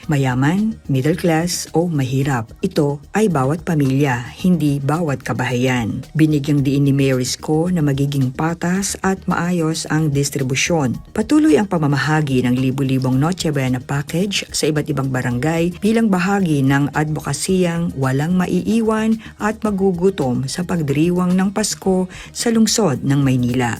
mayaman, middle class o mahirap. Ito ay bawat pamilya, hindi bawat kabahayan. Binigyang diin ni Mayor Isko na magiging patas at maayos ang distribusyon. Patuloy ang pamamahagi ng libu-libong Noche Buena package sa iba't ibang barangay bilang bahagi ng advokasiyang walang maiiwan at magugutom sa pagdiriwang ng Pasko sa lungsod ng Maynila.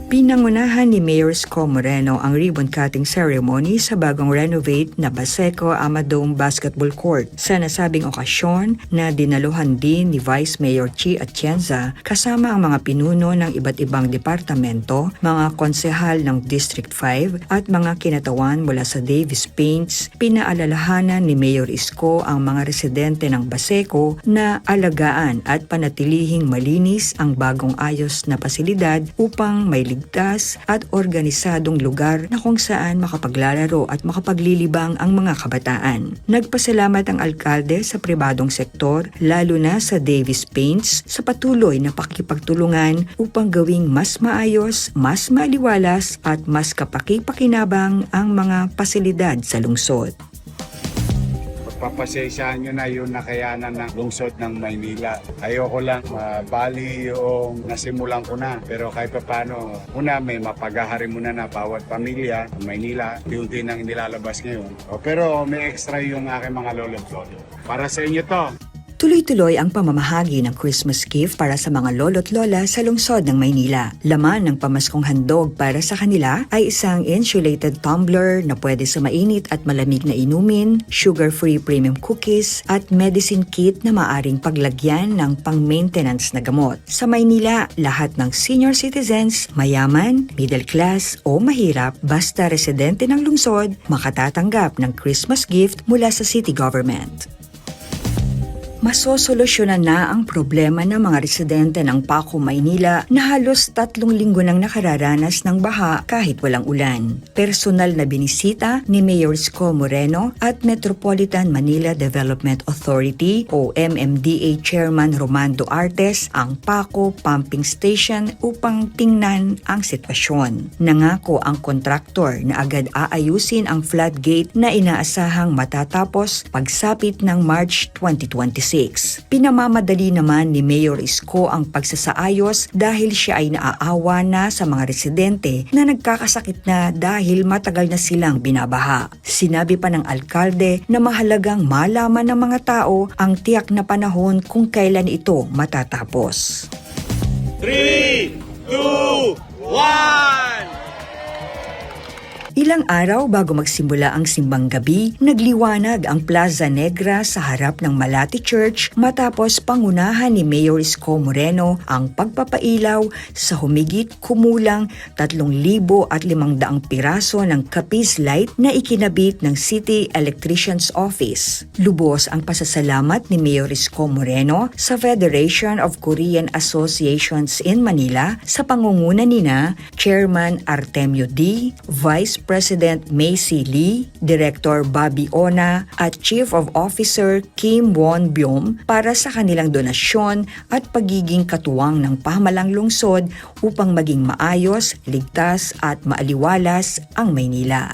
Pinangunahan ni Mayor Isko Moreno ang ribbon-cutting ceremony sa bagong renovate na Baseco Amadome Basketball Court. Sa nasabing okasyon na dinaluhan din ni Vice Mayor Chi Atienza kasama ang mga pinuno ng iba't ibang departamento, mga konsehal ng District 5 at mga kinatawan mula sa Davis Paints, pinaalalahanan ni Mayor Isko ang mga residente ng Baseco na alagaan at panatilihing malinis ang bagong ayos na pasilidad upang may ligtas at organisadong lugar na kung saan makapaglalaro at makapaglilibang ang mga kabataan. Nagpasalamat ang alkalde sa pribadong sektor, lalo na sa Davis Paints, sa patuloy na pakikipagtulungan upang gawing mas maayos, mas maaliwalas at mas kapaki-pakinabang ang mga pasilidad sa lungsod. Papasensyahan nyo na yung nakayanan ng lungsod ng Maynila. Ayoko lang bali yung nasimulan ko na. Pero kahit pa paano, una may mapagahari muna na bawat pamilya ng Maynila. Unti nang nilalabas ngayon. Pero may extra yung aking mga lolo't lolo. Para sa inyo to. Tuloy-tuloy ang pamamahagi ng Christmas gift para sa mga lolo't lola sa lungsod ng Maynila. Laman ng pamaskong handog para sa kanila ay isang insulated tumbler na pwede sa mainit at malamig na inumin, sugar-free premium cookies at medicine kit na maaring paglagyan ng pang-maintenance na gamot. Sa Maynila, lahat ng senior citizens, mayaman, middle class o mahirap, basta residente ng lungsod, makatatanggap ng Christmas gift mula sa city government. Masosolusyonan na ang problema ng mga residente ng Paco, Maynila na halos 3 linggo nang nakararanas ng baha kahit walang ulan. Personal na binisita ni Mayor Isko Moreno at Metropolitan Manila Development Authority o MMDA Chairman Romando Artes ang Paco Pumping Station upang tingnan ang sitwasyon. Nangako ang kontraktor na agad aayusin ang floodgate na inaasahang matatapos pagsapit ng March 2026. Pinamamadali naman ni Mayor Isko ang pagsasaayos dahil siya ay naaawa na sa mga residente na nagkakasakit na dahil matagal na silang binabaha. Sinabi pa ng alkalde na mahalagang malaman ng mga tao ang tiyak na panahon kung kailan ito matatapos. 3, 2, 1! Ilang araw bago magsimula ang simbang gabi, nagliwanag ang Plaza Negra sa harap ng Malati Church matapos pangunahan ni Mayor Isko Moreno ang pagpapailaw sa humigit kumulang 3,500 piraso ng Capiz Light na ikinabit ng City Electrician's Office. Lubos ang pasasalamat ni Mayor Isko Moreno sa Federation of Korean Associations in Manila sa pangunguna nina Chairman Artemio D., Vice President Macy Lee, Director Bobby Ona at Chief of Officer Kim Won Byum para sa kanilang donasyon at pagiging katuwang ng pamahalang lungsod upang maging maayos, ligtas at maaliwalas ang Maynila.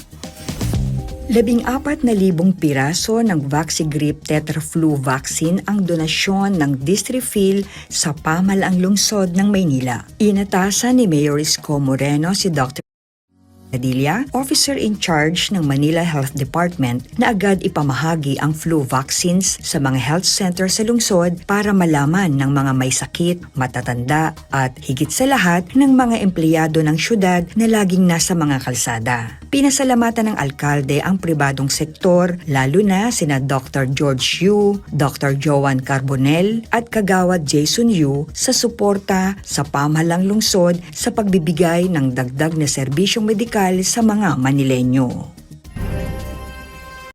14,000 piraso ng Vaxigrip Tetraflu vaccine ang donasyon ng District Phil sa pamahalaang lungsod ng Maynila. Inatasan ni Mayor Isko Moreno si Dr. Padilla, officer in charge ng Manila Health Department, na agad ipamahagi ang flu vaccines sa mga health center sa lungsod para malaman ng mga may sakit, matatanda at higit sa lahat ng mga empleyado ng syudad na laging nasa mga kalsada. Pinasalamatan ng alkalde ang pribadong sektor, lalo na sina Dr. George Yu, Dr. Joan Carbonell at Kagawad Jason Yu sa suporta sa pamahalang lungsod sa pagbibigay ng dagdag na serbisyong medikal sa mga Manileño.